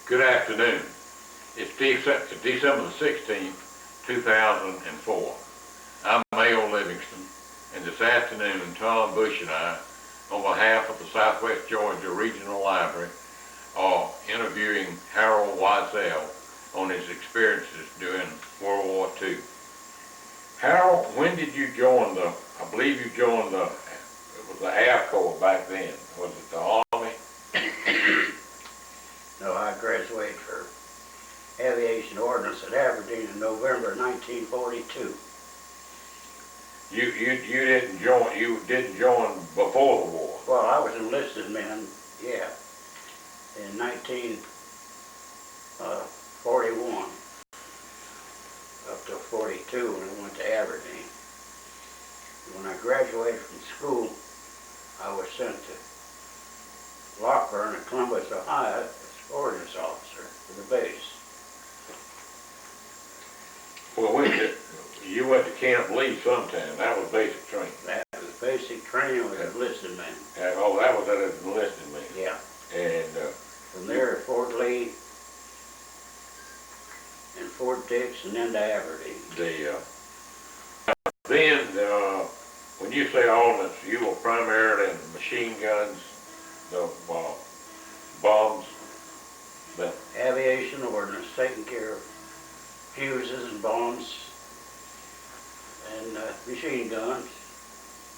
Good afternoon. It's December the 16th, 2004. I'm Mayo Livingston, and this afternoon Tom Bush and I, on behalf of the Southwest Georgia Regional Library, are interviewing Harold Weisel on his experiences during World War II. Harold, when did you join I believe you joined it was the Air Corps back then. Was it the Army? No, I graduated for aviation ordnance at Aberdeen in November 1942. You didn't join before the war. Well, I was enlisted man, yeah, in 1941 up to 42 when I went to Aberdeen. When I graduated from school, I was sent to Lockburn in Columbus, Ohio, as ordnance officer for the base. Well, you went to Camp Lee sometime. That was basic training. That was basic training with enlisted men. Oh, that was an enlisted man. Yeah. And from there at Fort Lee and Fort Dix and then to Aberdeen. Then, when you say ordnance, you were primarily in the machine guns, the bombs, the aviation ordnance, taking care of fuses and bombs and machine guns,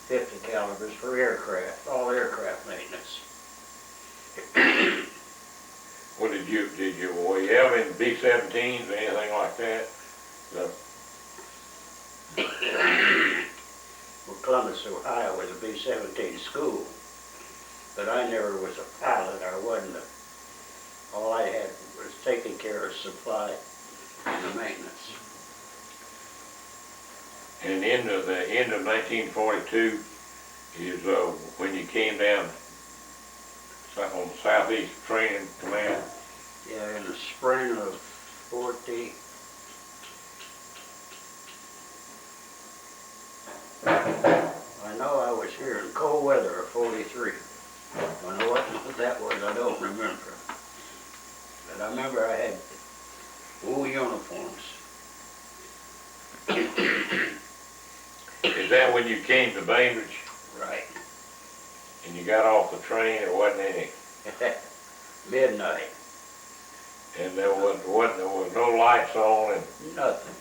50 calibers for aircraft, all aircraft maintenance. What were you have any B-17s or anything like that? Well, Columbus, Ohio was a B-17 school, but I never was a pilot. I wasn't. All I had was taking care of supply and the maintenance. And the end of 1942 is when you came down on the Southeast Training Command. Yeah, in the spring of 40. I know I was here in cold weather of 43. I know what that was, I don't remember. But I remember I had wool uniforms. Is that when you came to Bainbridge? Right. And you got off the train, there wasn't any? Midnight. And there was no lights on and nothing.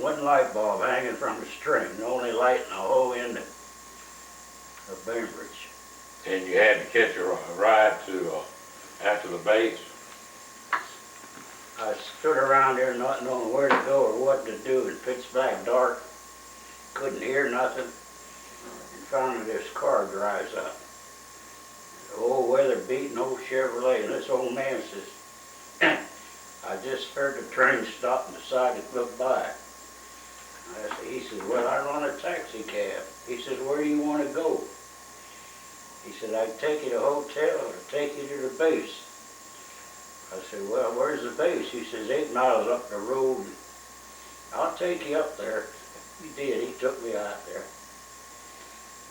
One light bulb hanging from a string, the only light in the whole end of Bainbridge. And you had to catch a ride to after the base? I stood around there not knowing where to go or what to do in pitch black dark. Couldn't hear nothing. And finally this car drives up. The old weather-beaten old Chevrolet, and this old man says, I just heard the train stop and decided to look by. He said, well, I run a taxi cab. He says, where do you want to go? He said, I can take you to a hotel or take you to the base. I said, well, where's the base? He says, 8 miles up the road. I'll take you up there. He did. He took me out there.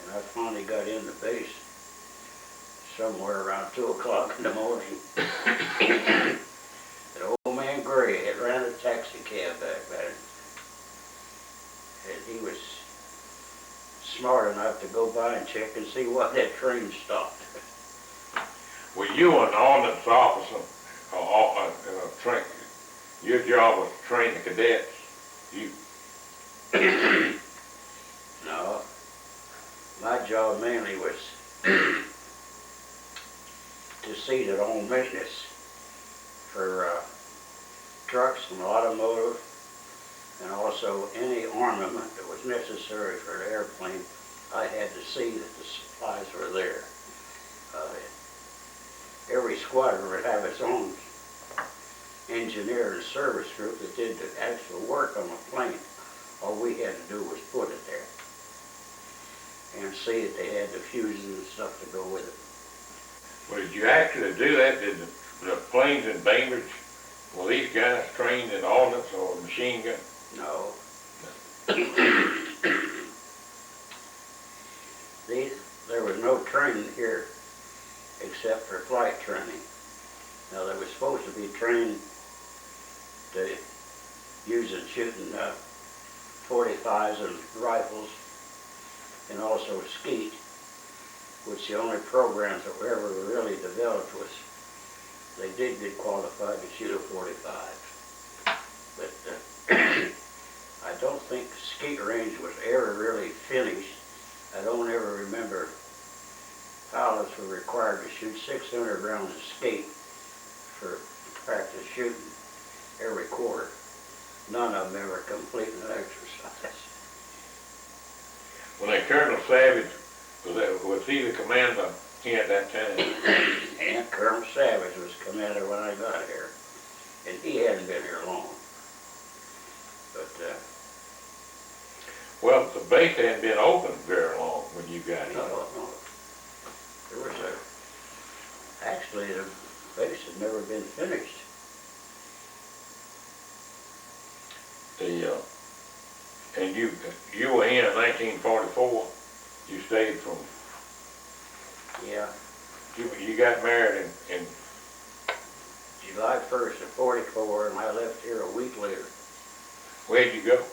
And I finally got in the base somewhere around 2 o'clock in the morning. The old man Gray had ran a taxi cab back then. And he was smart enough to go by and check and see why that train stopped. Well, you were an ordnance officer. Your job was to train the cadets. No, my job mainly was to see that all maintenance for trucks and automotive, and also any armament that was necessary for the airplane. I had to see that the supplies were there. Every squadron would have its own engineer and service group that did the actual work on the plane. All we had to do was put it there and see that they had the fuses and stuff to go with it. Well, did you actually do that? Did the planes in Bainbridge, were these guys trained in ordnance or machine gun? No. There was no training here except for flight training. Now, they were supposed to be trained to use and shooting 45s and rifles, and also skeet, which the only programs that were ever really developed was they did get qualified to shoot a 45. But I don't think the skeet range was ever really finished. I don't ever remember pilots were required to shoot 600 rounds of skeet for practice shooting every quarter. None of them ever completed an exercise. When that Colonel Savage, was he the commander here at that time? And Colonel Savage was commander when I got here, and he hadn't been here long. But, well, the base hadn't been open very long when you got here. no. There was actually the base had never been finished. And you were here in 1944. You stayed from. Yeah. You got married in July 1st of 44, and I left here a week later. Where'd you go?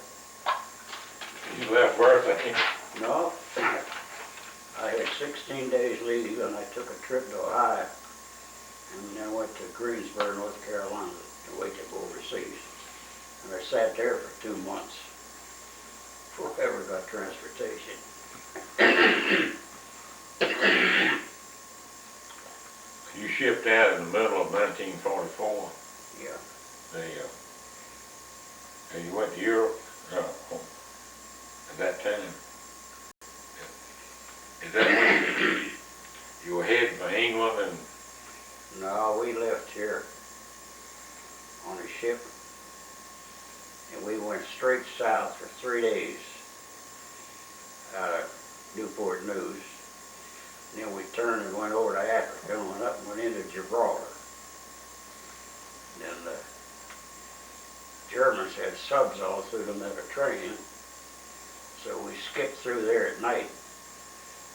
You left birthday. No, I had 16 days leave, and I took a trip to Ohio, and then went to Greensboro, North Carolina, to wait to go overseas. And I sat there for 2 months before I ever got transportation. You shipped out in the middle of 1944. Yeah. And you went to Europe at that time. Is that when you were heading for England? And No, we left here on a ship, and we went straight south for 3 days out of Newport News. And then we turned and went over to Africa and went up and went into Gibraltar. And the Germans had subs all through the Mediterranean, so we skipped through there at night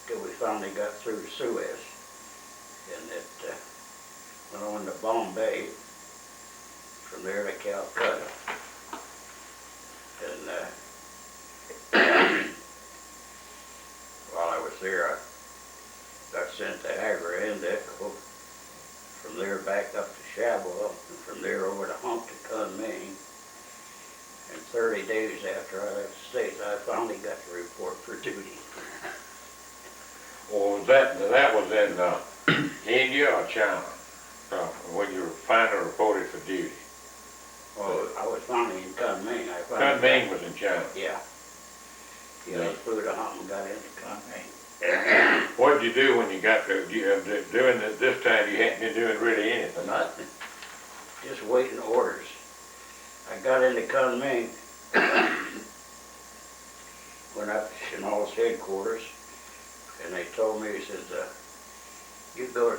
till we finally got through to Suez. And it went on to Bombay, from there to Calcutta. And while I was there, I got sent to Agra and Echo, from there back up to Shabwa, and from there over to Hump to Kunming. And 30 days after I left the States, I finally got to report for duty. or was that was in India or China when you finally reported for duty? Well, I was finally in Kunming. Kunming was in China. Yeah. Yeah, I flew to Hump and got into Kunming. What did you do when you got there? During this time, you hadn't been doing really anything. Nothing. Just waiting orders. I got into Kunming, went up to Chenal's headquarters, and they told me, he says, you go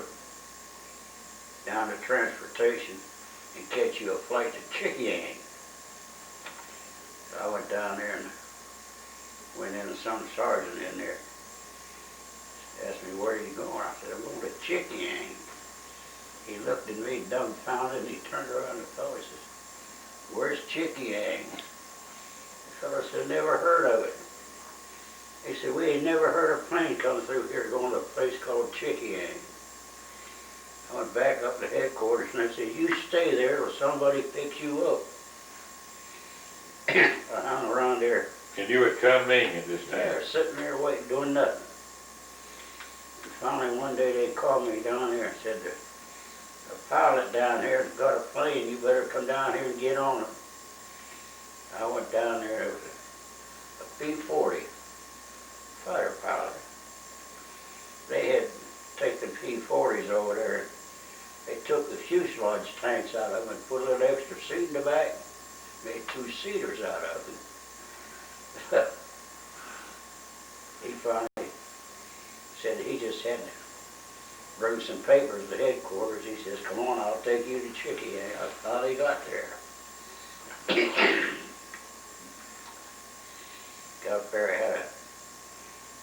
down to transportation and catch you a flight to Chuxiong. So I went down there and went in, and some sergeant in there asked me, where are you going? I said, I'm going to Chuxiong. He looked at me dumbfounded, and he turned around to the fellow. He says, where's Chuxiong? The fellow said, never heard of it. He said, we ain't never heard a plane come through here going to a place called Chuxiong. I went back up to headquarters, and I said, you stay there till somebody picks you up. I hung around there. And you were at Kunming at this time? Yeah, sitting there waiting, doing nothing. And finally, one day they called me down there and said, a pilot down here has got a plane, you better come down here and get on it. I went down there, it was a P-40 fighter pilot. They had taken P-40s over there. They took the fuselage tanks out of them and put a little extra seat in the back, made 2-seaters out of them. He finally said he just had to bring some papers to headquarters. He says, come on, I'll take you to Chuxiong. I finally got there. Got there, I had a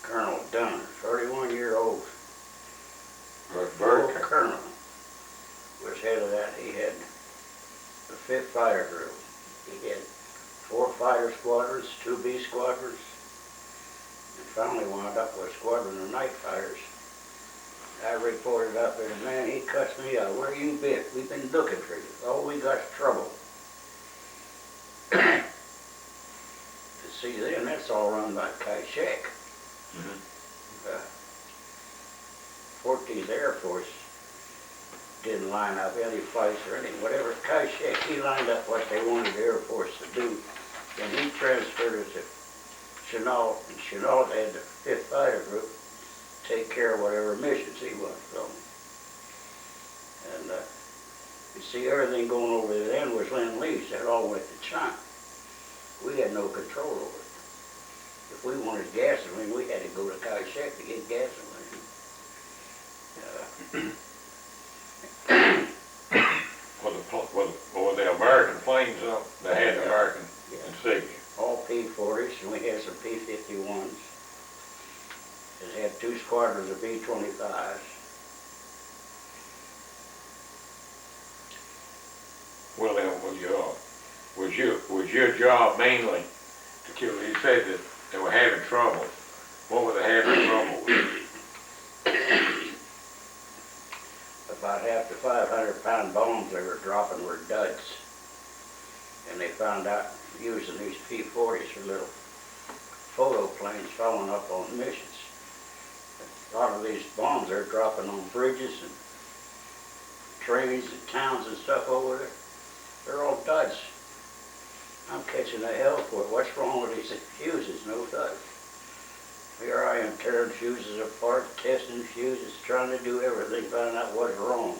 Colonel Dunn, 31-year-old colonel, was head of that 5th Fighter Group. He had 4 fighter squadrons, 2 B squadrons, and finally wound up with a squadron of night fighters. I reported up there, man, he cussed me out. Where you been? We've been looking for you. All we got's trouble. See, then that's all run by Kai-shek. 14th Air Force didn't line up any flights or anything. Whatever Kai-shek, he lined up what they wanted the Air Force to do. Then he transferred it to Chenault, and Chenault had the 5th Fighter Group take care of whatever missions he wanted from them. And you see, everything going over there then was Lend-Lease. That all went to China. We had no control over it. If we wanted gasoline, we had to go to Kai-shek to get gasoline. Were the American planes up? They had the American insignia. All P-40s, and we had some P-51s. It had 2 squadrons of B-25s. Well, then, was your job mainly to kill? You said that they were having trouble. What were they having trouble with? About half the 500-pound bombs they were dropping were duds. And they found out using these P-40s for little photo planes following up on missions. A lot of these bombs they're dropping on bridges and trains and towns and stuff over there. They're all duds. I'm catching the hell for it. What's wrong with these fuses? No duds. Here I am tearing fuses apart, testing fuses, trying to do everything, finding out what's wrong.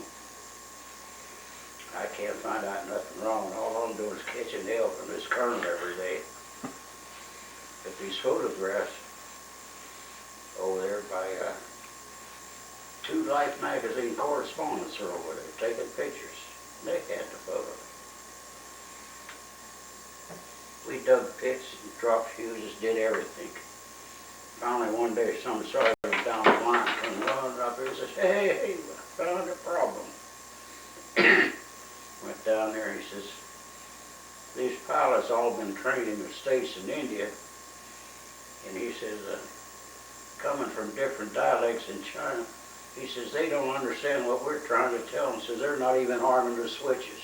I can't find out nothing wrong. All I'm doing is catching hell from this colonel every day. But these photographs over there by 2 Life magazine correspondents are over there taking pictures. They had the photos. We dug pits and dropped fuses, did everything. Finally one day some sergeant down the line come running up here and says, hey, I found a problem. Went down there and he says, these pilots all been trained in the States and India. And he says, coming from different dialects in China, he says, they don't understand what we're trying to tell them. He says, they're not even arming the switches.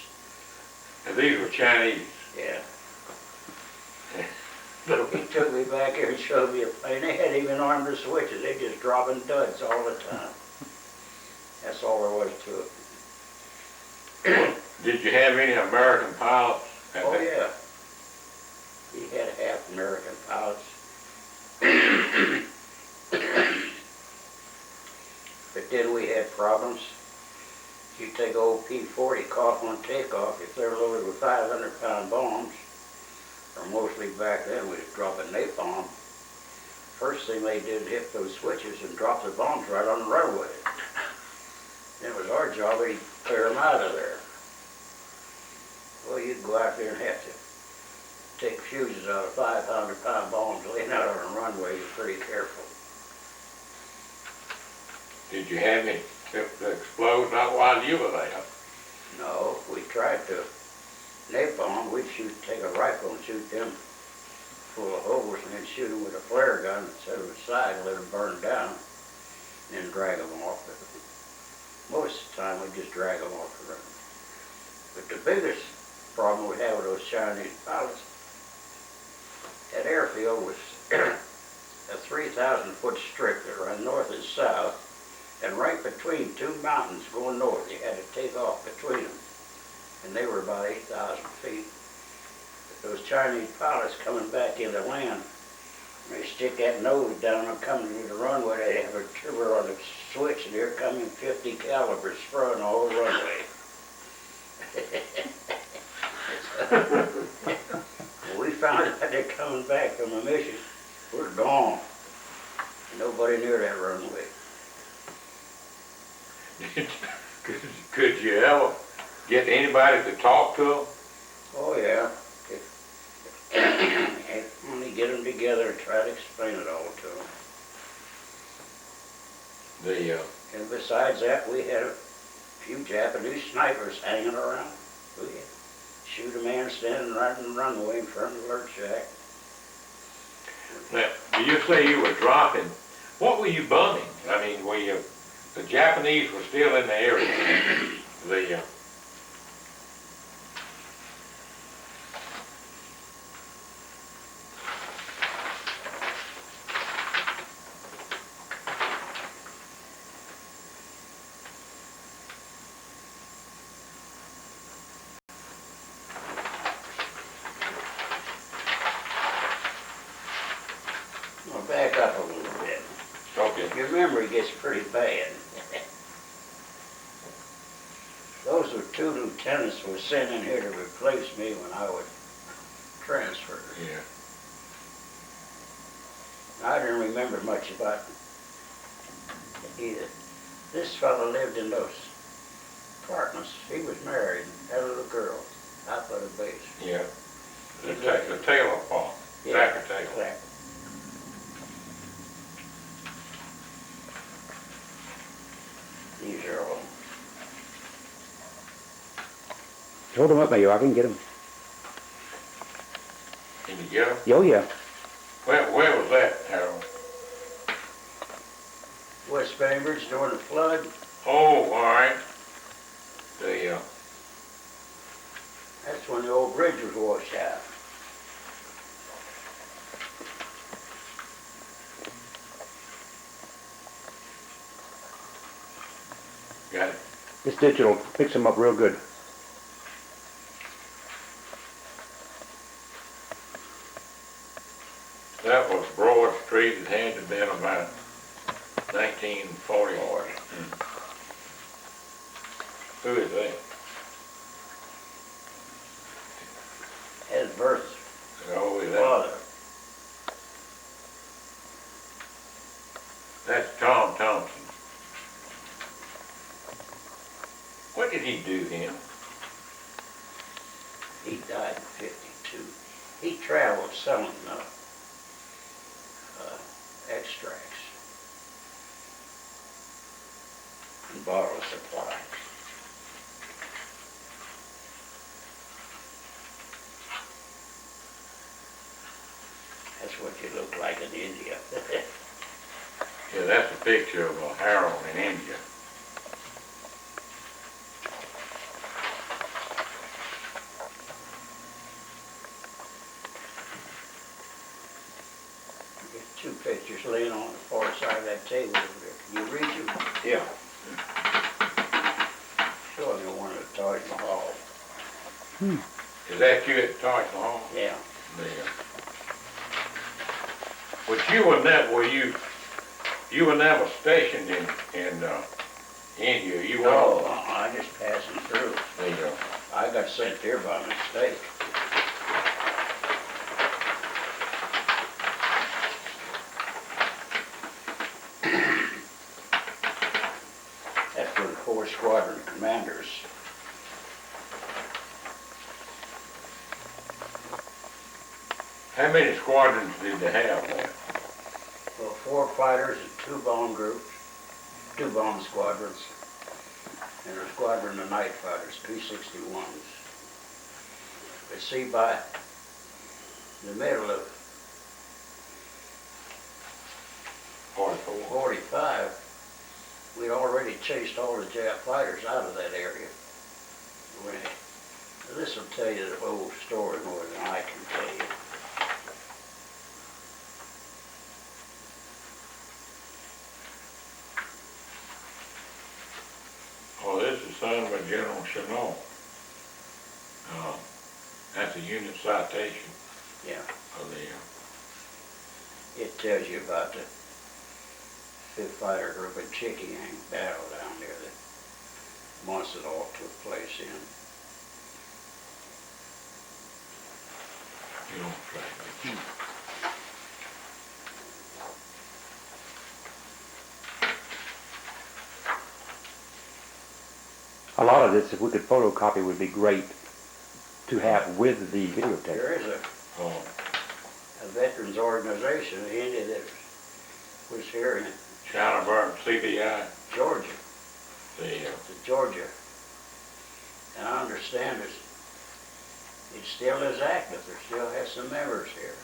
And these were Chinese? Yeah. So he took me back here and showed me a plane. They hadn't even armed the switches. They just dropping duds all the time. That's all there was to it. Did you have any American pilots? Oh yeah. He had half American pilots. But then we had problems. You take old P-40 off on takeoff, if they're loaded with 500-pound bombs, or mostly back then we was dropping napalm. First thing they did was hit those switches and drop the bombs right on the runway. Then it was our job to clear them out of there. Well, you'd go out there and have to take fuses out of 500-pound bombs laying out on the runway. You're pretty careful. Did you have any explode not while you were there? No, we tried to. Napalm, we'd take a rifle and shoot them full of holes and then shoot them with a flare gun and set them aside and let them burn down and then drag them off. Most of the time we just drag them off the runway. But the biggest problem we had with those Chinese pilots, that airfield was a 3,000-foot strip that ran north and south, and right between 2 mountains going north, you had to take off between them. And they were about 8,000 feet. But those Chinese pilots coming back into land, they stick that nose down and coming to the runway, they have a trigger on the switch and here coming 50 caliber spraying the whole runway. We found out they're coming back from a mission. We're gone. Nobody near that runway. Could you ever get anybody to talk to them? Oh yeah. Only get them together and try to explain it all to them. And besides that, we had a few Japanese snipers hanging around. We had shoot a man standing right in the runway in front of the alert shack. Now, you say you were dropping. What were you bombing? I mean, the Japanese were still in the area. The I'll back up a little bit. Okay. Your memory gets pretty bad. Those were two lieutenants who were sent in here to replace me when I was transferred. Yeah. I didn't remember much about either. This fellow lived in those apartments. He was married, had a little girl, out by the base. Yeah. The Taylor farm. Yeah, Zachary Taylor. exactly. These are all. Hold them up, Mayor. I can get them. Can you get them? Oh, yeah. Where was that, Harold? West Bainbridge during the flood. Oh, all right. The That's when the old bridge was washed out. got it. This digital picks them up real good. That was Broad Street. It had to have been about 1940. Who is that? His birth Oh, is that? father. That's Tom Thompson. What did he do then? He died in '52. He traveled selling extracts and bottle supply. That's what you look like in India. Yeah, that's a picture of Harold in India. There's two pictures laying on the far side of that table over there. Can you read them? Yeah. Showing you one of the Taj Mahal. Is that you at Taj Mahal? Yeah. Yeah. But you were never stationed in India. You No, were. I just passing through. There you go. I got sent there by mistake. That's for the 4 squadron commanders. How many squadrons did they have there? Well, 4 fighters and 2 bomb groups, 2 bomb squadrons, and a squadron of night fighters, P-61s. But see, by the middle of 44. 45, we already chased all the Jap fighters out of that area. This will tell you the whole story more than I can tell you. Well, this is signed by General Chanel. That's a unit citation Yeah, of it tells you about the 5th Fighter Group in Chuxiong battle down there that months it all took place in. you know, track. A lot of this, if we could photocopy, would be great to have with the videotape. There is Oh, a veterans organization in India that was here in China Burn CBI. Georgia, The Georgia. And I understand it's It still is active. There still has some members here.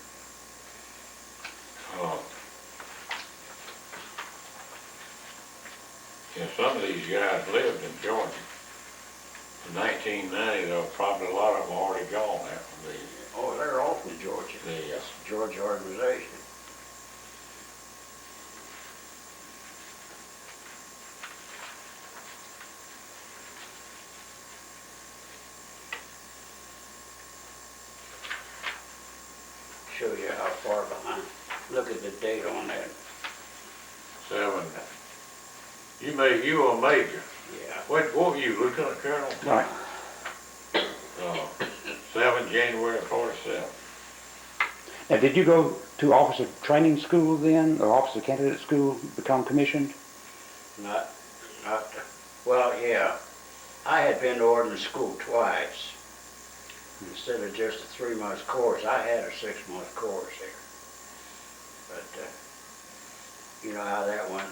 Yeah, some of these guys lived in Georgia. In 1990, though, probably a lot of them already gone after the. Oh, they're all from Georgia. The, It's a Georgia organization. Show you how far behind. Look at the date on that. 7. You were a major. Yeah. What were you, Lieutenant Colonel? Right. 7 January 47. Now, did you go to officer training school then, or officer candidate school, become commissioned? Not, well, yeah. I had been to ordnance school twice. Instead of just a 3-month course, I had a 6-month course here. But, you know how that went.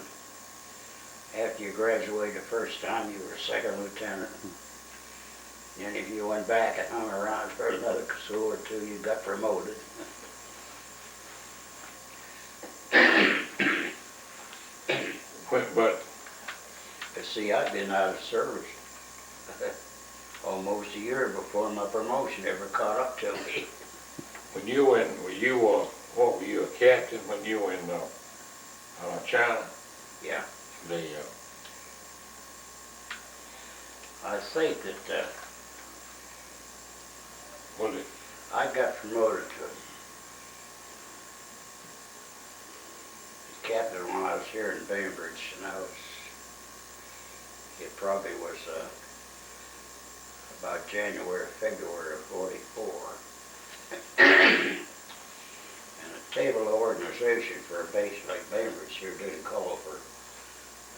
After you graduated the first time, you were a second lieutenant. And if you went back and hung around for another school or two, you got promoted. But see, I'd been out of service almost a year before my promotion ever caught up to me. When you were, what were you, a captain when you were in China? Yeah. The, I think that was it, I got promoted to captain when I was here in Bainbridge, and it probably was about January, February of 44. And a table organization for a base like Bainbridge here didn't call for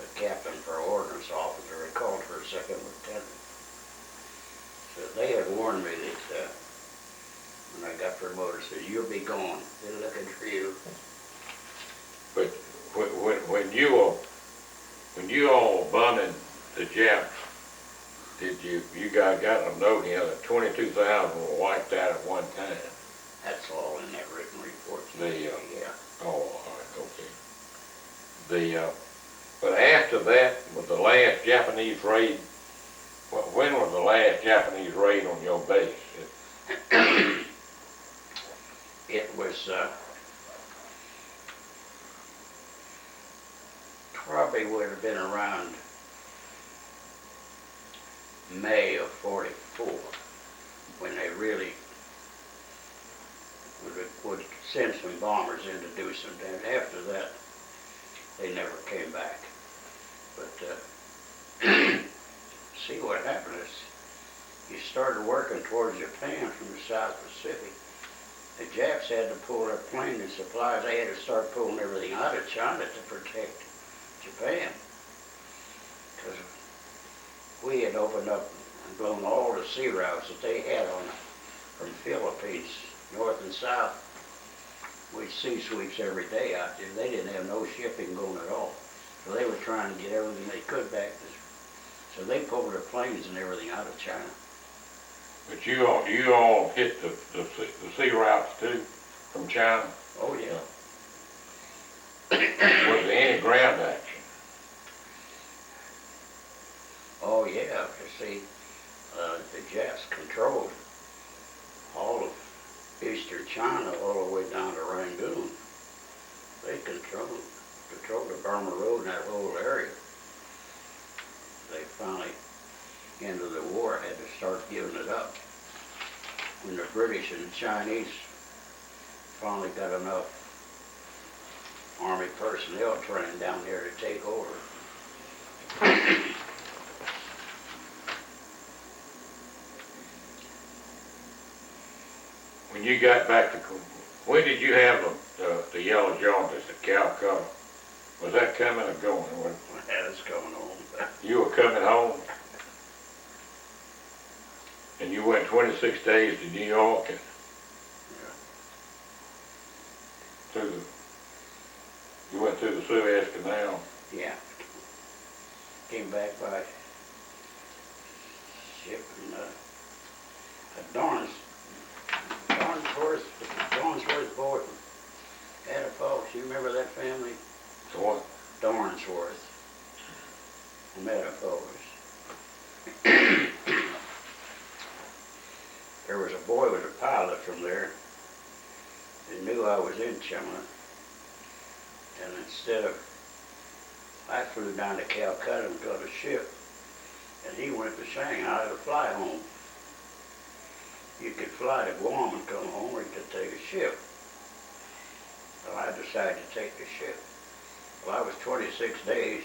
a captain for an ordnance officer, it called for a second lieutenant. So they had warned me that when I got promoted, said, you'll be gone, they're looking for you. but when you all bombing the Japs, did you guys got a note here that 22,000 were wiped out at one time? That's all in that written report. Yeah. Oh, all right, okay. But after that, with the last Japanese raid, when was the last Japanese raid on your base? It was probably would have been around May of 44 when they really would send some bombers in to do some damage. After that, they never came back. But see what happened is you started working towards Japan from the South Pacific. The Japs had to pull their plane and supplies. They had to start pulling everything out of China to protect Japan. Because we had opened up and blown all the sea routes that they had from Philippines, north and south. We'd sea sweeps every day out there. They didn't have no shipping going at all. So they were trying to get everything they could back. So they pulled their planes and everything out of China. But you all hit the sea routes too, from China? Oh yeah. Was there any ground action? Oh yeah, you see, the Japs controlled all of eastern China all the way down to Rangoon. They controlled the Burma Road and that whole area. They finally, end of the war, had to start giving it up. When the British and the Chinese finally got enough Army personnel trained down there to take over. When you got back to, when did you have the yellow jaundice, the Calcutta? Was that coming or going? That was going on. You were coming home? And you went 26 days to New York and you went through the Suez Canal? Yeah. Came back by ship and a darn remember that family? So what? Dornsworth. Metaphors. There was a boy was a pilot from there. He knew I was in China. And instead of, I flew down to Calcutta and got a ship. And he went to Shanghai to fly home. You could fly to Guam and come home, or you could take a ship. Well, I decided to take the ship. Well, I was 26 days,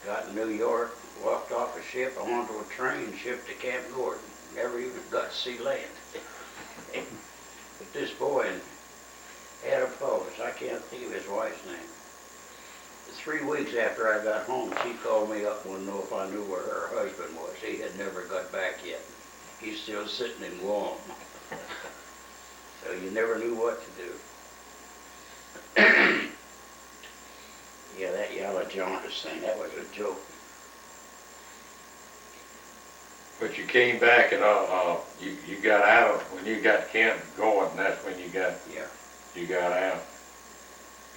got to New York, walked off a ship, onto a train, shipped to Camp Gordon. Never even got to see land. But this boy had a post. I can't think of his wife's name. 3 weeks after I got home, she called me up and wanted to know if I knew where her husband was. He had never got back yet. He's still sitting in Guam. So you never knew what to do. Yeah, that yellow jaundice thing, that was a joke. But you came back and you got out of, when you got Camp Gordon, that's when you got out.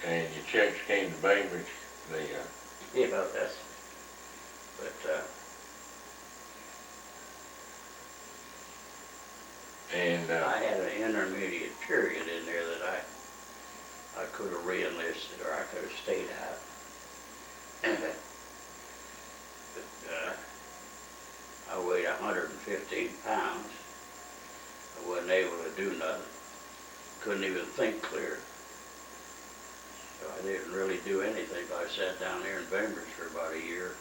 And your checks came to Bainbridge. Yeah, that's, but, I had an intermediate period in there that I could have re-enlisted or I could have stayed out. But I weighed 115 pounds. I wasn't able to do nothing. Couldn't even think clear. So I didn't really do anything. I sat down there in Bainbridge for about a year.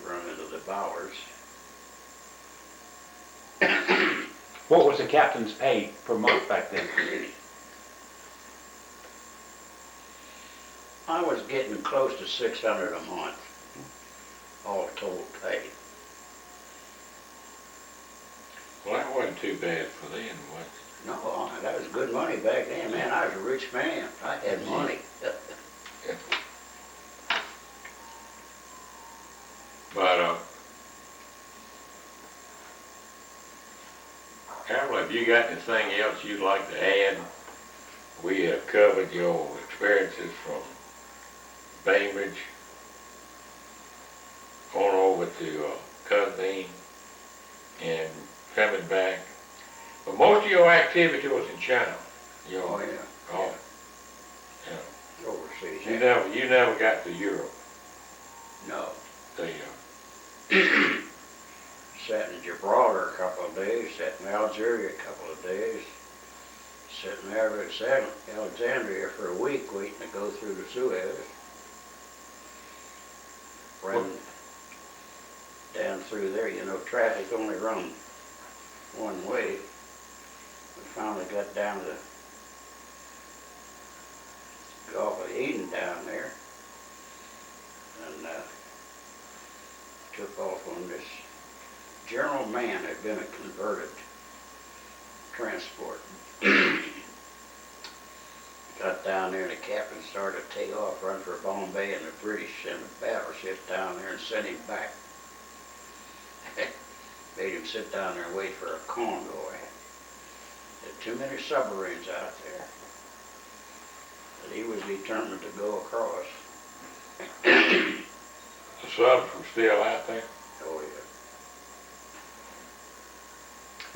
Run into the Bowers. What was the captain's pay per month back then? I was getting close to $600 a month, all told pay. Well, that wasn't too bad for them, was it? No, that was good money back then, man. I was a rich man. I had money. But, Harold, have you got anything else you'd like to add? We have covered your experiences from Bainbridge on over to Covington and coming back. But most of your activity was in China. Oh, yeah. Oh, Yeah. Overseas. You never got to Europe. No. The, Sat in Gibraltar a couple of days, sat in Algeria a couple of days, sat in Alexandria for a week waiting to go through the Suez. Ran down through there, you know, traffic only run one way. We finally got down to the Gulf of Eden down there and took off on this. General Mann had been a converted transport. Got down there and the captain started to take off, run for Bombay, and the British sent a battleship down there and sent him back. Made him sit down there and wait for a convoy. There too many submarines out there. But he was determined to go across. the subs were still out there? Oh, yeah.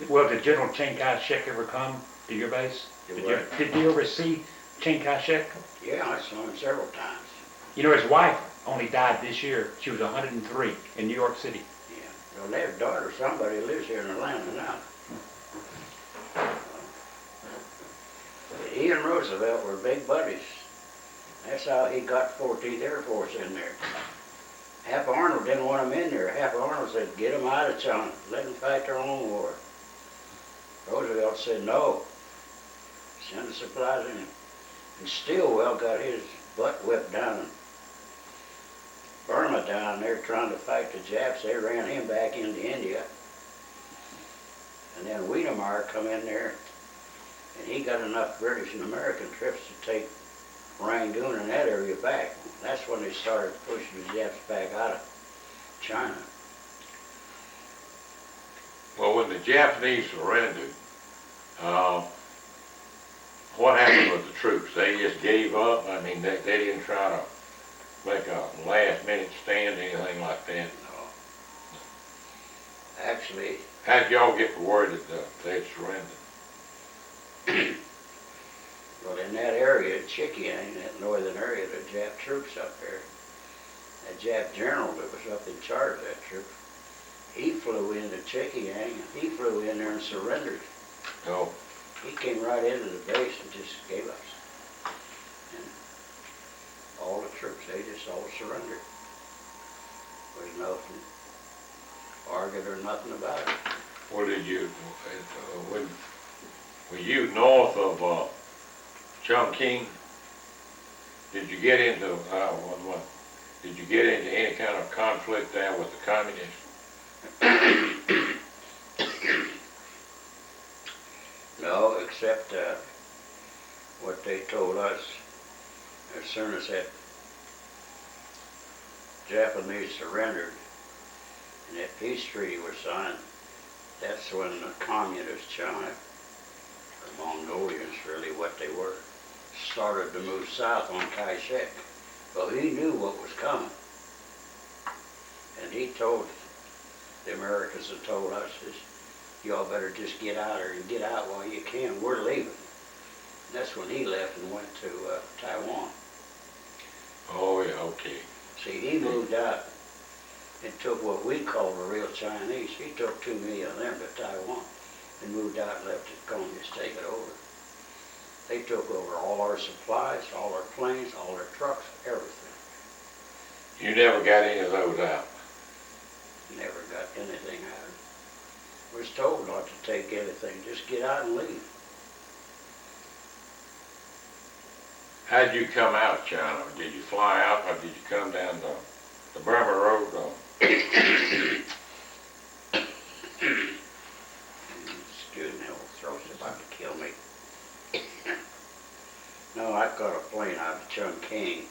Well, did General Chiang Kai-shek ever come to your base? Did you ever see Chiang Kai-shek? Yeah, I saw him several times. You know, his wife only died this year. She was 103 in New York City. Yeah. Well, their daughter, somebody lives here in Atlanta now. He and Roosevelt were big buddies. That's how he got 14th Air Force in there. Hap Arnold didn't want him in there. Hap Arnold said, get them out of China. Let them fight their own war. Roosevelt said, no. Send the supplies in. And Stilwell got his butt whipped down in Burma down there trying to fight the Japs. They ran him back into India. And then Wiedemeyer come in there, and he got enough British and American troops to take Rangoon and that area back. That's when they started pushing the Japs back out of China. Well, when the Japanese surrendered, what happened with the troops? They just gave up? I mean, they didn't try to make a last minute stand, anything like that? No. Actually, How'd y'all get the word that they'd surrendered? well, in that area, Chuxiong, that northern area, the Jap troops up there, that Jap general that was up in charge of that troop, he flew into Chuxiong, and he flew in there and surrendered. No. He came right into the base and just gave us. And all the troops, they just all surrendered. There was nothing argued or nothing about it. Where did you, were you north of Chongqing? Did you get into, did you get into any kind of conflict there with the communists? No, except what they told us as soon as that Japanese surrendered and that peace treaty was signed, that's when the communist China, or Mongolians really what they were, started to move south on Kai-shek. Well, he knew what was coming. And he told the Americans and told us, y'all better just get out or get out while you can. We're leaving. And that's when he left and went to Taiwan. Oh, yeah, okay. See, he moved out and took what we call the real Chinese. He took 2 million of them to Taiwan and moved out and let the communists take it over. They took over all our supplies, all our planes, all our trucks, everything. You never got any of those out? Never got anything out of it. Was told not to take anything, just get out and leave. How'd you come out of China? Did you fly out or did you come down the Burma Road? Excuse me, old throat's about to kill me. No, I caught a plane out of Chongqing,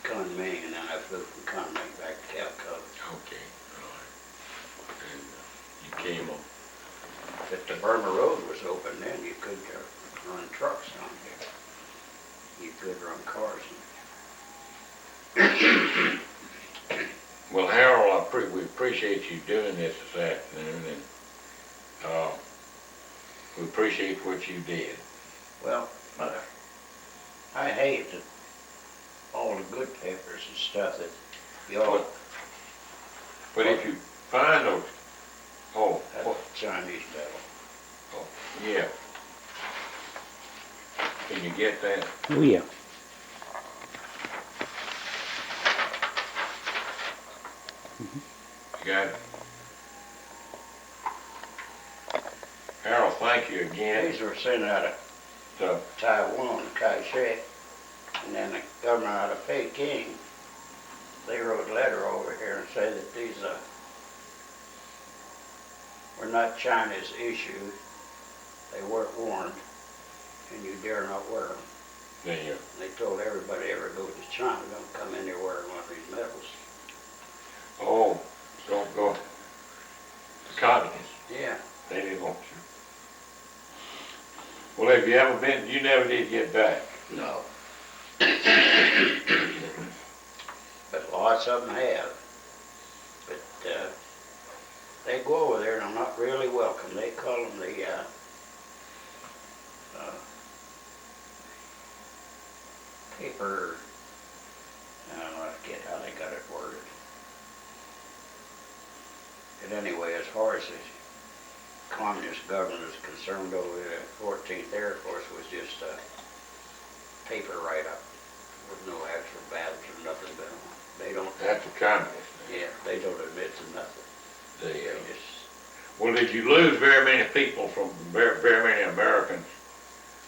Kunming, and then I flew from Kunming back to Calcutta. Okay, all right. And you came on. But the Burma Road was open then, you could run trucks on here. You could run cars in. Well, Harold, we appreciate you doing this afternoon, and we appreciate what you did. Well, I hate that all the good papers and stuff that y'all, But if you find those, that's the Chinese devil. yeah. Can you get that? Oh, yeah. You got it? Harold, thank you again. These were sent out of So, Taiwan, Kai-shek, and then the government out of Peking, they wrote a letter over here and said that these were not China's issues. They weren't warned, and you dare not wear them. there you go. And they told everybody ever goes to China, don't come in there wearing one of these medals. Oh, don't go. The communists, Yeah. they didn't want you. Well, have you ever been, you never did get back? No. But lots of them have. But they go over there and are not really welcome. They call them the paper, I don't know, I forget how they got it worded. But anyway, as far as the communist government is concerned over there, 14th Air Force was just a paper write-up with no actual battles or nothing been on. They don't, That's the communists. yeah, they don't admit to nothing. They, They just, well, did you lose very many people from, very many Americans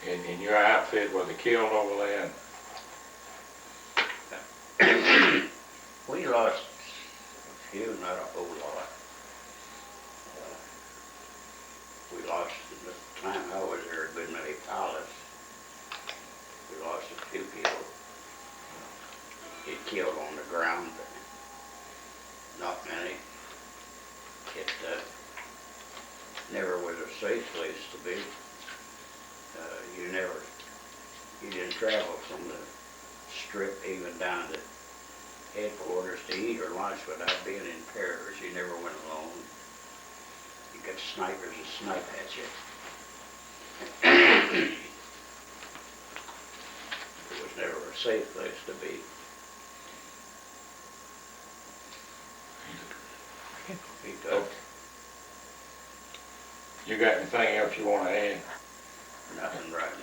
in your outfit? Were they killed over there? we lost a few, not a whole lot. We lost, at the time I was there, a good many pilots. We lost a few people. Get killed on the ground, but not many. It never was a safe place to be. You never You didn't travel from the strip even down to headquarters to eat or lunch without being in pairs. You never went alone. You got snipers to snipe at you. It was never a safe place to be. Because You got anything else you wanna add? nothing right